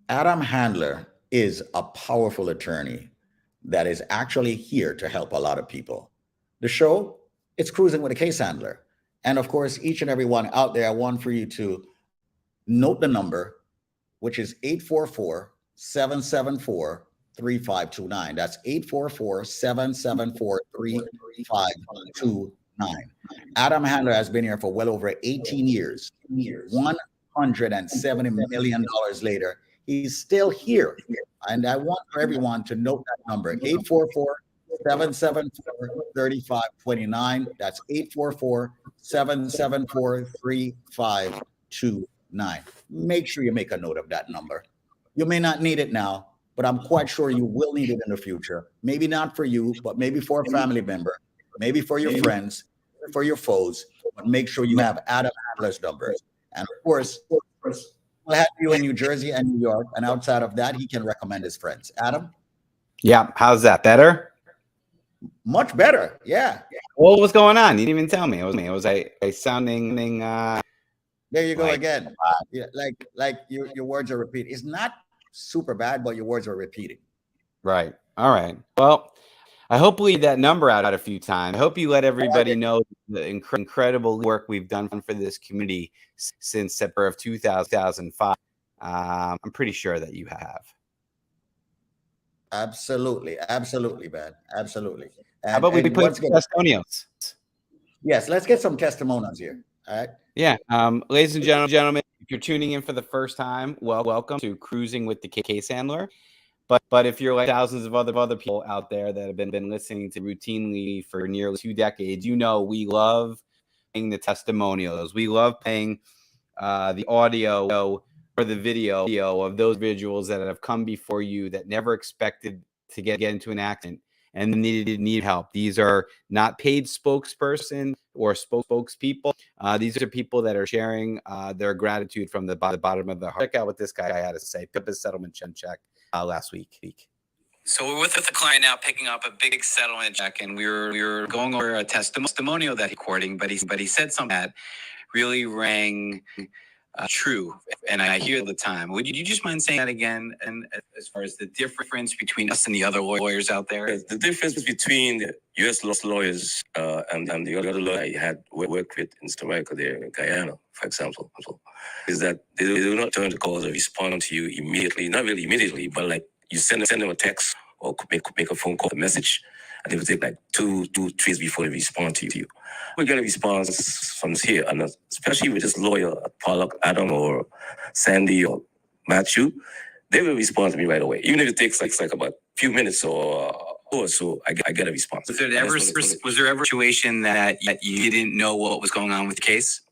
Adam Handler is a powerful attorney that is actually here to help a lot of people. The show, it's Cruising with a Case Handler. And of course, each and every one out there, I want for you to note the number, which is 844-774-3529. That's 844-774-3529. Adam Handler has been here for well over 18 years. $170 million later, he's still here. And I want for everyone to note that number, 844-774-3529. That's 844-774-3529. Make sure you make a note of that number. You may not need it now, but I'm quite sure you will need it in the future. Maybe not for you, but maybe for a family member, maybe for your friends, for your foes. But make sure you have Adam Handler's numbers. And of course, we'll have you in New Jersey and New York. And outside of that, he can recommend his friends. Adam? Yeah. How's that? Better? Much better. Yeah. What was going on? You didn't even tell me. Was I sounding there you go again. Yeah, like your words are repeating. It's not super bad, but your words are repeating. Right. All right. Well, I hope we that number out a few times. I hope you let everybody know the incredible work we've done for this community since September of 2005. I'm pretty sure that you have. Absolutely, man. Absolutely. And, how about we put some testimonials? Yes, let's get some testimonials here. All right. Yeah. Ladies and gentlemen, if you're tuning in for the first time, welcome to Cruising with the Case Handler. But if you're like thousands of other people out there that have been listening to routinely for nearly 2 decades, you know we love playing the testimonials. We love playing the audio or the video of those individuals that have come before you that never expected to get into an accident and need help. These are not paid spokesperson or spokespeople. These are people that are sharing their gratitude from the bottom of their heart. Check out what this guy had to say. Pip his settlement check last week. So we're with the client now, picking up a big settlement check, and we were going over a testimonial that he's recording, but he said something that really rang true, and I hear the time. Would you just mind saying that again? And as far as the difference between us and the other lawyers out there, the difference between the U.S. lawyers and the other lawyer I had worked with in South America, there in Guyana, for example, is that they do not turn the calls or respond to you immediately. Not really immediately, but like you send them a text or make a phone call, a message, and it will take like 2 3 days before they respond to you. We get a response from here, and especially with this lawyer, Pollock, Adam, or Sandy, or Matthew, they will respond to me right away. Even if it takes like about a few minutes or so, I get a response. Was there ever a situation that you didn't know what was going on with the case?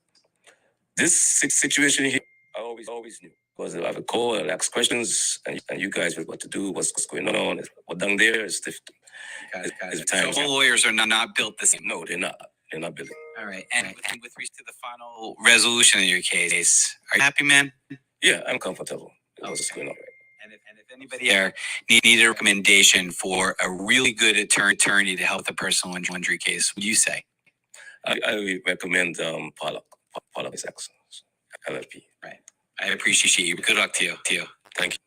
This situation here, I always knew. Because I have a call, I'll ask questions, and you guys know what to do, what's going on, what down there is different. So all lawyers are not built the same. No, they're not. They're not built. All right. And with respect to the final resolution of your case, are you happy, man? Yeah, I'm comfortable. What's going on right? And if anybody there needed a recommendation for a really good attorney to help the personal injury case, what do you say? I recommend Pollock is excellent. LFP. Right. I appreciate you. Good luck to you. Thank you.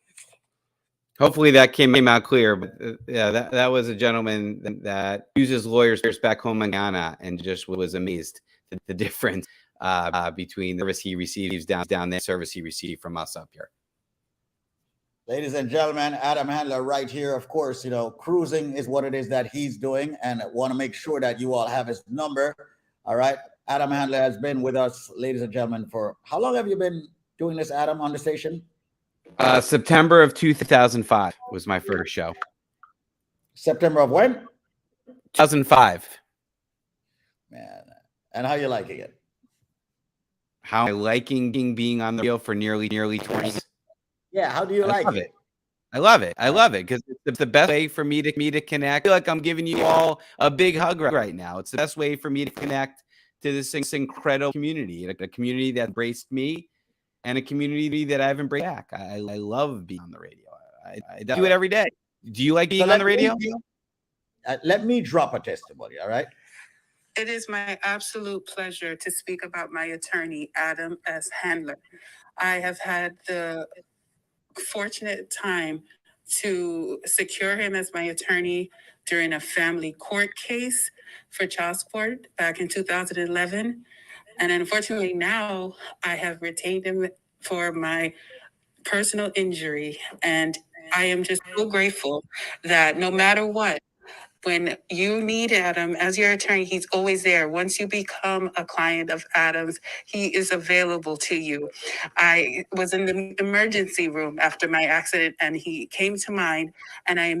Hopefully that came out clear. But yeah, that was a gentleman that uses lawyers back home in Ghana and just was amazed at the difference between the service he receives down there, service he received from us up here. Ladies and gentlemen, Adam Handler right here. Of course, cruising is what it is that he's doing, and I want to make sure that you all have his number. All right. Adam Handler has been with us, ladies and gentlemen, for how long have you been doing this, Adam, on the station? September of 2005 was my first show. September of when? 2005. Man, and how you liking it? How am I liking being on the radio for nearly 20 years? Yeah, how do you like it? I love it. I love it because it's the best way for me to connect. I feel like I'm giving you all a big hug right now. It's the best way for me to connect to this incredible community, a community that embraced me and a community that I've embraced back. I love being on the radio. I do it every day. Do you like being on the radio? Let me drop a testimony, all right? It is my absolute pleasure to speak about my attorney, Adam S. Handler. I have had the fortunate time to secure him as my attorney during a family court case for child support back in 2011. And unfortunately, now I have retained him for my personal injury. And I am just so grateful that no matter what, when you need Adam as your attorney, he's always there. Once you become a client of Adam's, he is available to you. I was in the emergency room after my accident and he came to mind, and I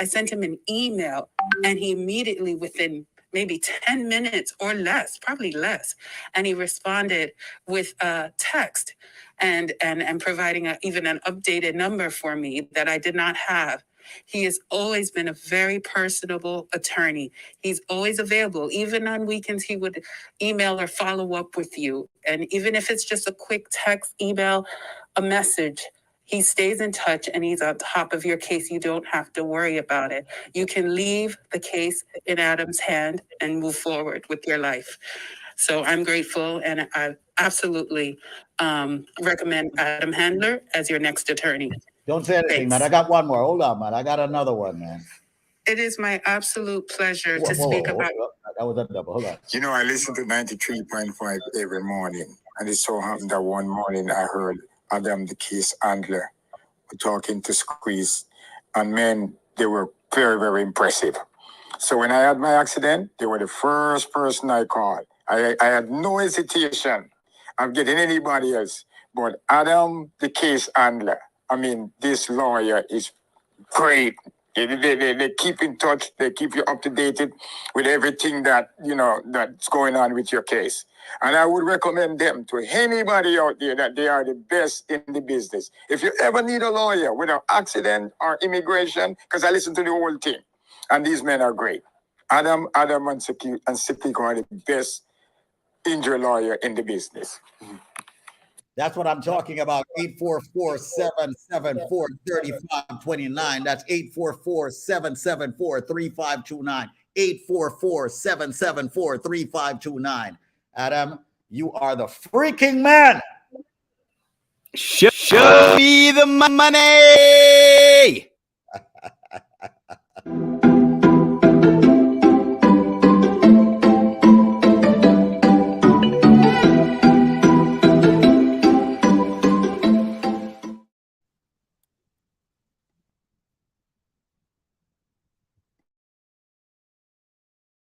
sent him an email, and he immediately, within maybe 10 minutes or less, probably less, and he responded with a text and providing even an updated number for me that I did not have. He has always been a very personable attorney. He's always available. Even on weekends, he would email or follow up with you. And even if it's just a quick text, email, a message, he stays in touch and he's on top of your case. You don't have to worry about it. You can leave the case in Adam's hand and move forward with your life. So I'm grateful, and I absolutely recommend Adam Handler as your next attorney. Don't say anything, man. I got one more. Hold on, man. I got another one, man. It is my absolute pleasure to speak about. That was a double. Hold on. You know, I listen to 93.5 every morning, and it so happened that one morning I heard Adam, the case handler, talking to Squeeze, and men, they were very, very impressive. So when I had my accident, they were the first person I called. I had no hesitation of getting anybody else, but Adam, the case handler. I mean, this lawyer is great. They keep in touch. They keep you up to date with everything that, you know, that's going on with your case. And I would recommend them to anybody out there that they are the best in the business. If you ever need a lawyer with an accident or immigration, because I listen to the whole team, and these men are great. Adam and Sikiko are the best injury lawyer in the business. That's what I'm talking about. 844-774-3529. That's 844-774-3529. 844-774-3529. Adam, you are the freaking man. Show me the money.